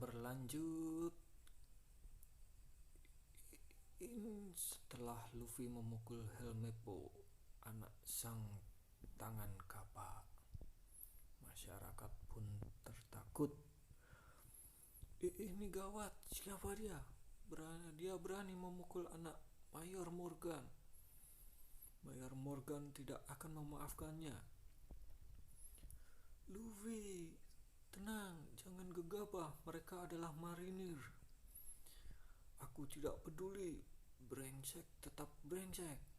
berlanjut. Setelah Luffy memukul Helmeppo, anak sang tangan kapal, masyarakat pun tertakut. Ini gawat, siapa dia? Dia berani memukul anak Mayor Morgan. Mayor Morgan tidak akan memaafkannya. Luffy, tenang, jangan gegabah, mereka adalah marinir. Aku tidak peduli, brengsek tetap brengsek.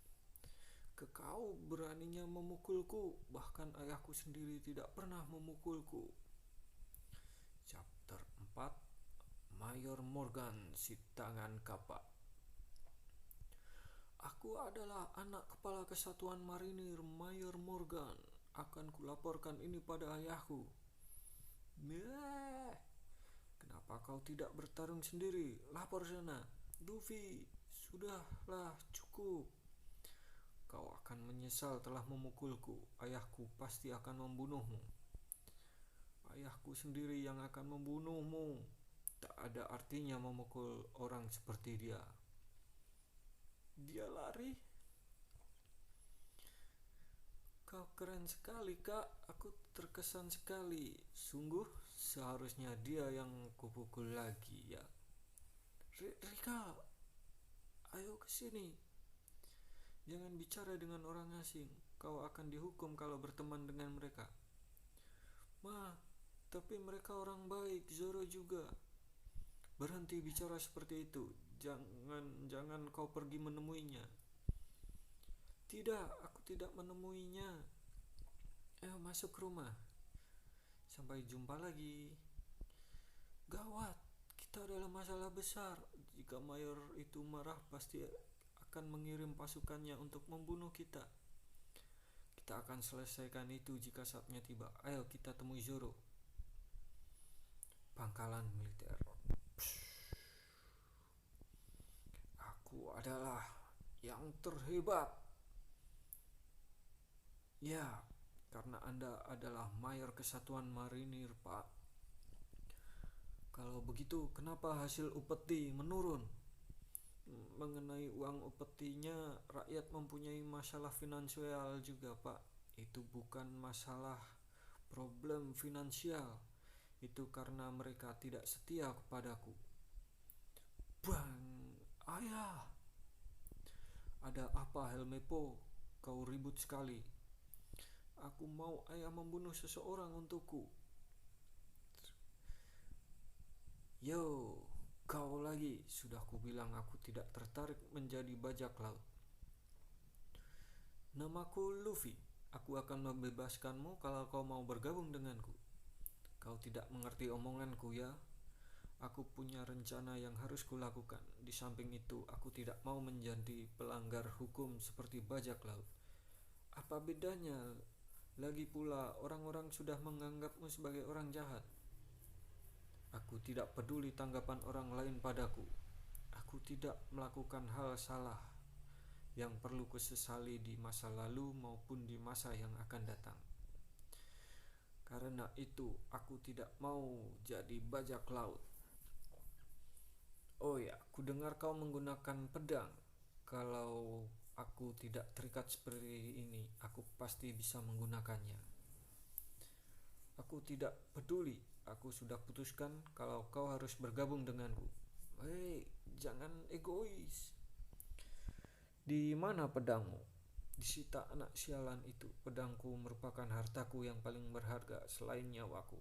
Kau beraninya memukulku, bahkan ayahku sendiri tidak pernah memukulku. Chapter 4, Mayor Morgan, si tangan kapak. Aku adalah anak kepala kesatuan marinir Mayor Morgan. Akan kulaporkan ini pada ayahku. Kenapa kau tidak bertarung sendiri? Lapor sana. Luffy, sudahlah, cukup. Kau akan menyesal telah memukulku. Ayahku pasti akan membunuhmu. Ayahku sendiri yang akan membunuhmu. Tak ada artinya memukul orang seperti dia. Dia lari. Kau keren sekali, Kak. Aku terkesan sekali. Sungguh, seharusnya dia yang kupukul lagi, ya. Rika, ayo ke sini. Jangan bicara dengan orang asing. Kau akan dihukum kalau berteman dengan mereka. Ma, tapi mereka orang baik. Zoro juga. Berhenti bicara seperti itu. Jangan kau pergi menemuinya. Tidak, aku tidak menemuinya. Ayo masuk rumah. Sampai jumpa lagi. Gawat, kita adalah masalah besar. Jika Mayor itu marah, pasti akan mengirim pasukannya untuk membunuh kita. Kita akan selesaikan itu jika saatnya tiba. Ayo kita temui Zoro. Pangkalan militer. Aku adalah yang terhebat. Ya, karena Anda adalah Mayor Kesatuan Marinir, Pak. Kalau begitu, kenapa hasil upeti menurun? Mengenai uang upetinya, rakyat mempunyai masalah finansial juga, Pak. Itu bukan masalah problem finansial. Itu karena mereka tidak setia kepadaku. Bang, ayah. Ada apa, Helmeppo? Kau ribut sekali. Aku mau ayah membunuh seseorang untukku. Yo, kau lagi. Sudah kubilang aku tidak tertarik menjadi bajak laut. Namaku Luffy. Aku akan membebaskanmu kalau kau mau bergabung denganku. Kau tidak mengerti omonganku, ya? Aku punya rencana yang harus kulakukan. Di samping itu, aku tidak mau menjadi pelanggar hukum seperti bajak laut. Apa bedanya? Lagi pula, orang-orang sudah menganggapmu sebagai orang jahat. Aku tidak peduli tanggapan orang lain padaku. Aku tidak melakukan hal salah yang perlu kusesali di masa lalu maupun di masa yang akan datang. Karena itu, aku tidak mau jadi bajak laut. Oh ya, aku dengar kau menggunakan pedang. Kalau aku tidak terikat seperti ini, aku pasti bisa menggunakannya. Aku tidak peduli. Aku sudah putuskan kalau kau harus bergabung denganku. Hei, jangan egois. Di mana pedangmu? Disita anak sialan itu. Pedangku merupakan hartaku yang paling berharga selain nyawaku.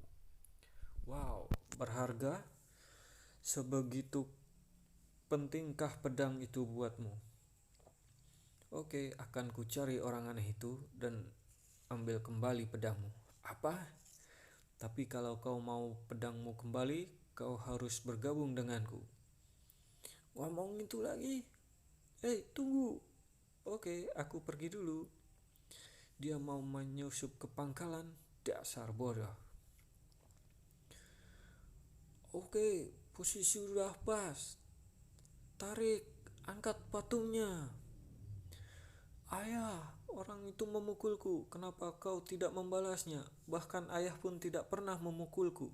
Wow, berharga? Sebegitu pentingkah pedang itu buatmu? Oke, akan ku cari orang aneh itu dan ambil kembali pedangmu. Apa? Tapi kalau kau mau pedangmu kembali, kau harus bergabung denganku. Ngomong itu lagi? Tunggu. Oke, aku pergi dulu. Dia mau menyusup ke pangkalan. Dasar bodoh. Oke, posisi sudah pas. Tarik, angkat patungnya. Ayah, orang itu memukulku. Kenapa kau tidak membalasnya? Bahkan ayah pun tidak pernah memukulku.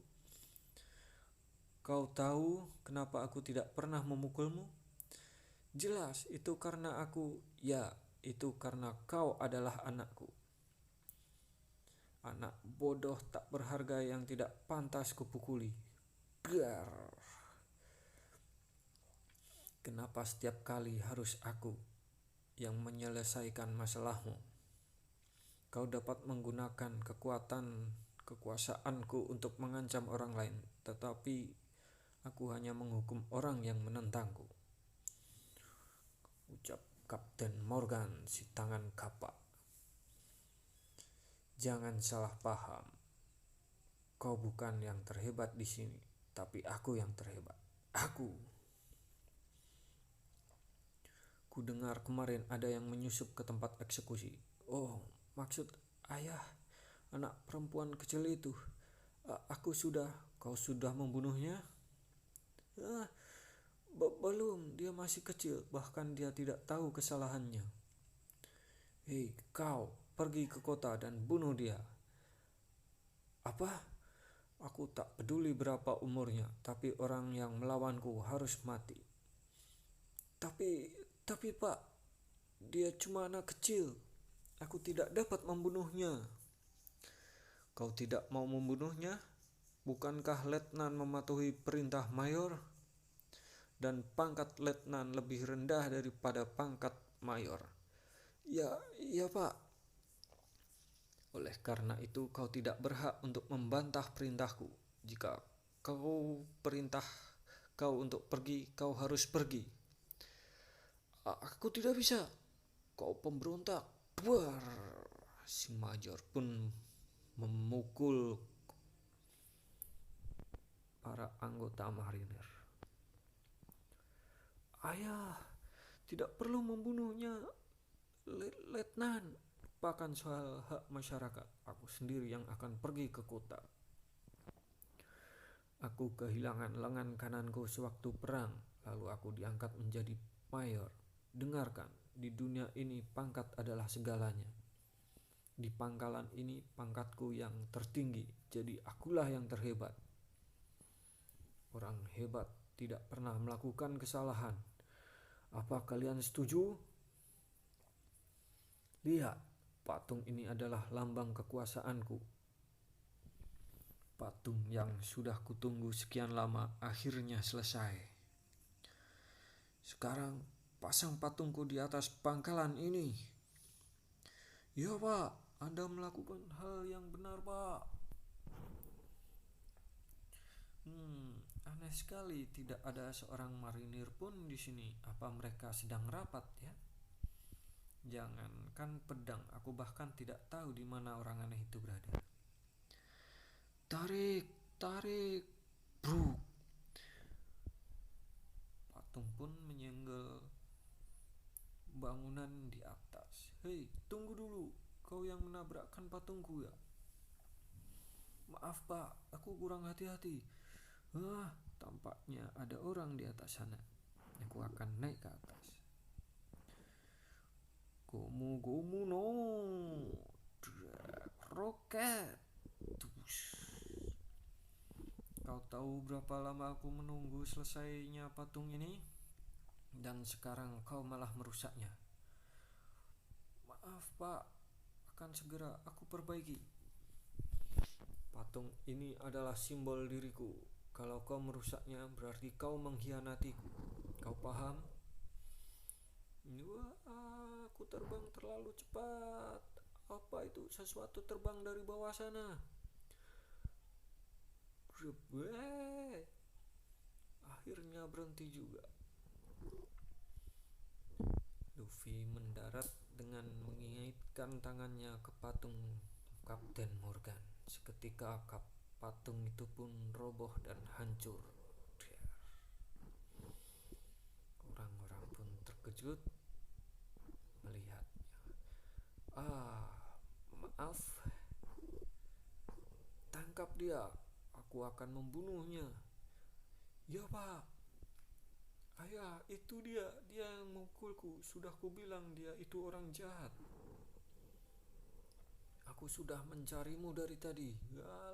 Kau tahu kenapa aku tidak pernah memukulmu? Jelas, itu karena kau adalah anakku. Anak bodoh tak berharga yang tidak pantas kupukuli. Biar. Kenapa setiap kali harus aku yang menyelesaikan masalahmu? Kau dapat menggunakan kekuasaanku untuk mengancam orang lain, tetapi aku hanya menghukum orang yang menentangku. Ucap Kapten Morgan si tangan kapak. Jangan salah paham. Kau bukan yang terhebat di sini, tapi aku yang terhebat. Aku. Ku dengar kemarin ada yang menyusup ke tempat eksekusi. Oh, maksud ayah, anak perempuan kecil itu. Kau sudah membunuhnya? Ah, belum, dia masih kecil, bahkan dia tidak tahu kesalahannya. Hei, kau, pergi ke kota dan bunuh dia. Apa? Aku tak peduli berapa umurnya, tapi orang yang melawanku harus mati. Tapi Pak, dia cuma anak kecil. Aku tidak dapat membunuhnya. Kau tidak mau membunuhnya? Bukankah letnan mematuhi perintah mayor? Dan pangkat letnan lebih rendah daripada pangkat mayor. Ya Pak. Oleh karena itu kau tidak berhak untuk membantah perintahku. Jika kau perintah kau untuk pergi, kau harus pergi. Aku tidak bisa. Kau pemberontak. Buar. Si Major pun memukul para anggota marinir. Ayah, tidak perlu membunuhnya, letnan. Lupakan soal hak masyarakat. Aku sendiri yang akan pergi ke kota. Aku kehilangan lengan kananku sewaktu perang, lalu aku diangkat menjadi mayor. Dengarkan, di dunia ini pangkat adalah segalanya. Di pangkalan ini pangkatku yang tertinggi, jadi akulah yang terhebat. Orang hebat tidak pernah melakukan kesalahan. Apa kalian setuju? Lihat, patung ini adalah lambang kekuasaanku. Patung yang sudah kutunggu sekian lama akhirnya selesai. Sekarang pasang patungku di atas pangkalan ini. Ya Pak, Anda melakukan hal yang benar Pak. Aneh sekali, tidak ada seorang marinir pun di sini. Apa mereka sedang rapat ya? Jangankan pedang, aku bahkan tidak tahu di mana orang aneh itu berada. Tarik, bruk. Patung pun menyenggol bangunan di atas. Hei, tunggu dulu, kau yang menabrakkan patungku ya? Maaf Pak, aku kurang hati-hati. Tampaknya ada orang di atas sana. Aku akan naik ke atas. Gomu no. Roket. Kau tahu berapa lama aku menunggu selesainya patung ini? Dan sekarang kau malah merusaknya. Maaf Pak, akan segera aku perbaiki. Patung ini adalah simbol diriku. Kalau kau merusaknya berarti kau mengkhianatiku. Kau paham? Aku terbang terlalu cepat. Apa itu? Sesuatu terbang dari bawah sana. Akhirnya berhenti juga. Luffy mendarat dengan mengaitkan tangannya ke patung Kapten Morgan. Seketika patung itu pun roboh dan hancur. Orang-orang pun terkejut melihatnya. Maaf. Tangkap dia. Aku akan membunuhnya. Ya Pak. Ayah, itu dia yang memukulku. Sudah kubilang dia itu orang jahat. Aku sudah mencarimu dari tadi.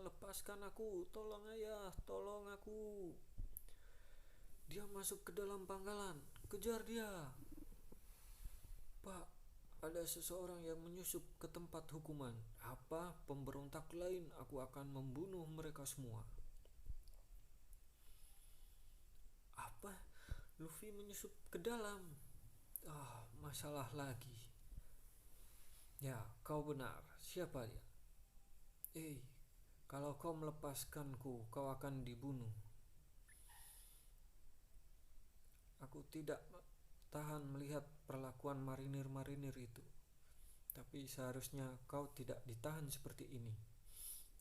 Lepaskan aku. Tolong ayah, tolong aku. Dia masuk ke dalam pangkalan. Kejar dia. Pak, ada seseorang yang menyusup ke tempat hukuman. Apa? Pemberontak lain. Aku akan membunuh mereka semua. Apa? Luffy menyusup ke dalam. Masalah lagi. Ya, kau benar. Siapa dia? Kalau kau melepaskanku, kau akan dibunuh. Aku tidak tahan melihat perlakuan marinir-marinir itu. Tapi seharusnya kau tidak ditahan seperti ini.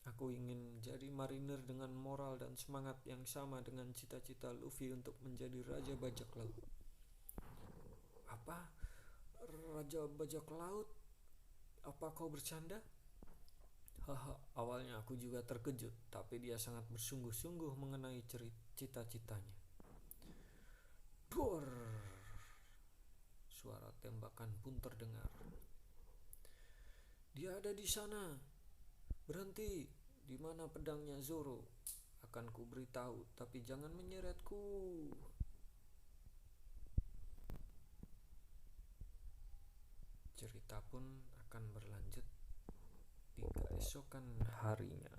Aku ingin jadi marinir dengan moral dan semangat yang sama dengan cita-cita Luffy untuk menjadi Raja Bajak Laut. Apa? Raja Bajak Laut? Apa kau bercanda? Awalnya aku juga terkejut, tapi dia sangat bersungguh-sungguh mengenai cita-citanya. Dor! Suara tembakan pun terdengar. Dia ada di sana. Berhenti. Di mana pedangnya Zoro? Akan ku beritahu, tapi jangan menyeretku. Cerita pun akan berlanjut di keesokan harinya.